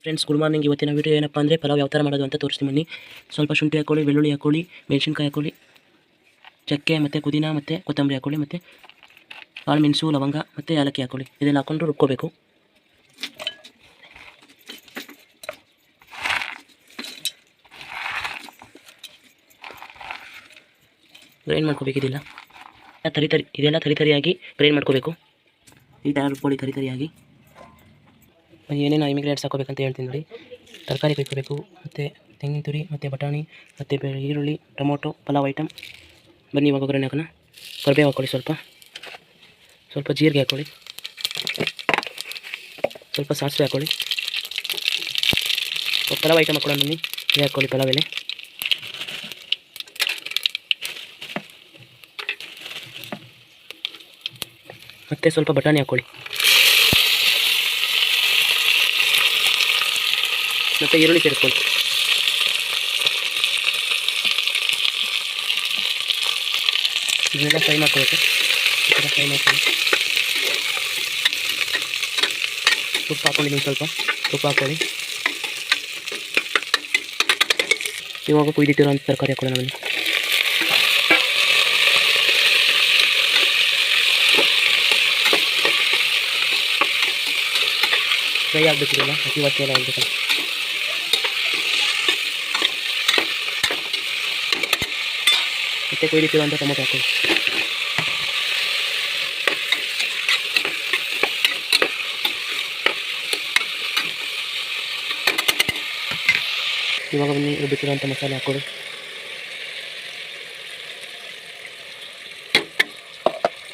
Friends good morning. ಇವತ್ತಿನ video ಏನಪ್ಪ ಅಂದರೆ ಪಲಾವ್ ಯಾವ ಥರ ಮಾಡೋದು ಅಂತ ತೋರಿಸ್ತೀನಿ ಬನ್ನಿ. ಸ್ವಲ್ಪ ಶುಂಠಿ ಹಾಕೊಳ್ಳಿ, ಬೆಳ್ಳುಳ್ಳಿ ಹಾಕೊಳ್ಳಿ, ಮೆಣಸಿನ್ಕಾಯಿ ಹಾಕೊಳ್ಳಿ, ಚಕ್ಕೆ ಮತ್ತು ಪುದೀನ ಮತ್ತು ಕೊತ್ತಂಬರಿ ಹಾಕೊಳ್ಳಿ, ಮತ್ತು ಕಾಳು ಮೆಣಸು, ಲವಂಗ ಮತ್ತು ಏಲಕ್ಕಿ ಹಾಕೊಳ್ಳಿ. ಇದೆಲ್ಲ ಹಾಕ್ಕೊಂಡು ರುಬ್ಕೋಬೇಕು. ಗ್ರೈಂಡ್ ಮಾಡ್ಕೋಬೇಕು. ಇದೆಲ್ಲ ತರಿಯಾಗಿ ಗ್ರೈಂಡ್ ಮಾಡ್ಕೋಬೇಕು. ಈ ಥರ ರುಬ್ಕೊಳ್ಳಿ ತರಿಯಾಗಿ. ಏನೇನು ಇಮಿಗ್ರೇಟ್ಸ್ ಹಾಕೋಬೇಕಂತ ಹೇಳ್ತೀನಿ ನೋಡಿ. ತರಕಾರಿ ಕೊಯ್ಕೋಬೇಕು, ಮತ್ತು ತೆಂಗಿನ ತುರಿ, ಮತ್ತು ಬಟಾಣಿ, ಮತ್ತು ಈರುಳ್ಳಿ, ಟೊಮೊಟೊ, ಪಲಾವ್ ಐಟಮ್. ಬನ್ನಿ ಇವಾಗ ಒಗ್ಗರಣೆ ಹಾಕೋಣ. ಕರಿಬೇವು ಹಾಕ್ಕೊಳ್ಳಿ, ಸ್ವಲ್ಪ ಜೀರಿಗೆ ಹಾಕ್ಕೊಳ್ಳಿ, ಸ್ವಲ್ಪ ಸಾಸಿವೆ ಹಾಕ್ಕೊಳ್ಳಿ, ಪಲಾವ್ ಐಟಮ್ ಹಾಕ್ಕೊಳ್ಳೋಣ. ಬನ್ನಿ ಇದು ಹಾಕ್ಕೊಳ್ಳಿ ಪಲಾವ್ ಎಲೆ, ಮತ್ತು ಸ್ವಲ್ಪ ಬಟಾಣಿ ಹಾಕ್ಕೊಳ್ಳಿ, ಮತ್ತು ಈರುಳ್ಳಿ ಸೇರಿಸ್ಕೊಳ್ಳಿ. ಇದನ್ನೆಲ್ಲ ಫ್ರೈ ಮಾಡ್ಕೋಬೇಕು. ಈ ಥರ ಫ್ರೈ ಮಾಡ್ಕೊಳ್ಳಿ. ತುಪ್ಪ ಹಾಕ್ಕೊಂಡಿದ್ದೀನಿ, ಸ್ವಲ್ಪ ತುಪ್ಪ ಹಾಕ್ಕೊಳ್ಳಿ. ಇವಾಗ ಕುಯ್ದಿಟ್ಟಿರೋ ಅಂಥ ತರಕಾರಿ ಹಾಕ್ಕೊಳ್ಳೋಣ. ಬನ್ನಿ ಫ್ರೈ ಆಗಬೇಕಿಲ್ಲ, ಹಸಿ ವಾಸನೆ ಎಲ್ಲ ಆಗಬೇಕಲ್ಲ. ಮತ್ತು ಕೊಯ್ದಿಟ್ಟಿರುವಂಥ ಟೊಮೊಟೊ ಹಾಕೊಳ್ಳಿ. ಇವಾಗ ಬನ್ನಿ ರುಬ್ಬಿಟ್ಟಿರುವಂಥ ಮಸಾಲೆ ಹಾಕ್ಕೊಳ್ಳಿ.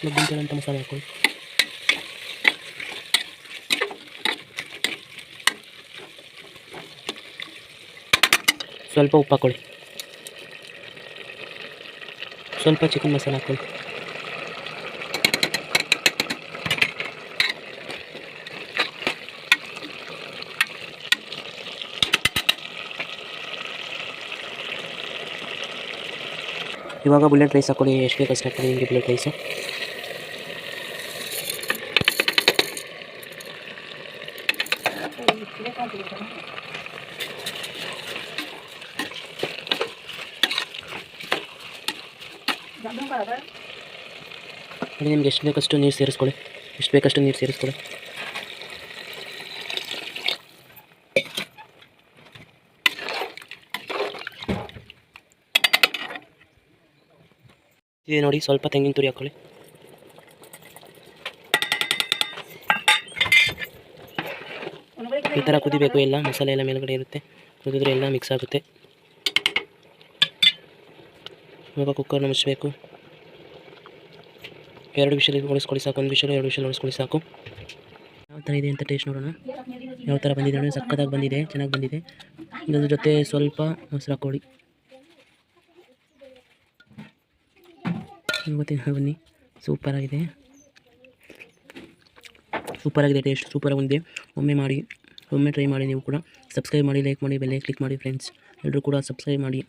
ರುಬ್ಬಿಟ್ಟಿರುವಂಥ ಮಸಾಲೆ ಹಾಕ್ಕೊಳ್ಳಿ. ಸ್ವಲ್ಪ ಉಪ್ಪು ಹಾಕ್ಕೊಳ್ಳಿ, ಸ್ವಲ್ಪ ಚಿಕನ್ ಮಸಾಲೆ ಹಾಕ್ಕೊಳ್ಳಿ. ಇವಾಗ ಬುಲೆಟ್ ರೈಸ್ ಹಾಕ್ಕೊಳ್ಳಿ. ಎಷ್ಟು ಬೇಕು ಅಷ್ಟು ಹಾಕ್ಕೊಳ್ಳಿ. ನಿಮಗೆ ಬುಲೆಟ್ ರೈಸು ಅಲ್ಲಿ ನಿಮ್ಗೆ ಎಷ್ಟು ಬೇಕಷ್ಟು ನೀರು ಸೇರಿಸ್ಕೊಳ್ಳಿ. ಇದೆ ನೋಡಿ, ಸ್ವಲ್ಪ ತೆಂಗಿನ ತುರಿ ಹಾಕ್ಕೊಳ್ಳಿ. ಈ ಥರ ಕುದಿಬೇಕು. ಎಲ್ಲ ಮಸಾಲೆ ಎಲ್ಲ ಮೇಲ್ಗಡೆ ಇರುತ್ತೆ, ಕುದಿದ್ರೆ ಎಲ್ಲ ಮಿಕ್ಸ್ ಆಗುತ್ತೆ. ಇವಾಗ ಕುಕ್ಕರ್ನ ಮುಚ್ಚಬೇಕು. 2 ವಿಷಲ್ ಒಳಿಸ್ಕೊಳ್ಳಿ ಸಾಕು. 1 ವಿಷಲ್ 2 ವಿಷಲ್ ಒಳಿಸ್ಕೊಳ್ಳಿ ಸಾಕು. ಯಾವ ಥರ ಇದೆ ಅಂತ ಟೇಸ್ಟ್ ನೋಡೋಣ. ಯಾವ ಥರ ಬಂದಿದೆ ನೋಡಿ, ಸಕ್ಕತ್ತಾಗಿ ಬಂದಿದೆ, ಚೆನ್ನಾಗಿ ಬಂದಿದೆ. ಇದ್ರ ಜೊತೆ ಸ್ವಲ್ಪ ಮೊಸರು ಹಾಕ್ಕೊಳ್ಳಿ. ಇವತ್ತಿನ ಬನ್ನಿ, ಸೂಪರಾಗಿದೆ ಟೇಸ್ಟ್, ಸೂಪರಾಗಿ ಬಂದಿದೆ. ಒಮ್ಮೆ ಟ್ರೈ ಮಾಡಿ ನೀವು ಕೂಡ. ಸಬ್ಸ್ಕ್ರೈಬ್ ಮಾಡಿ, ಲೈಕ್ ಮಾಡಿ, ಬೆಲ್ ಕ್ಲಿಕ್ ಮಾಡಿ ಫ್ರೆಂಡ್ಸ್. ಎಲ್ಲರೂ ಕೂಡ ಸಬ್ಸ್ಕ್ರೈಬ್ ಮಾಡಿ.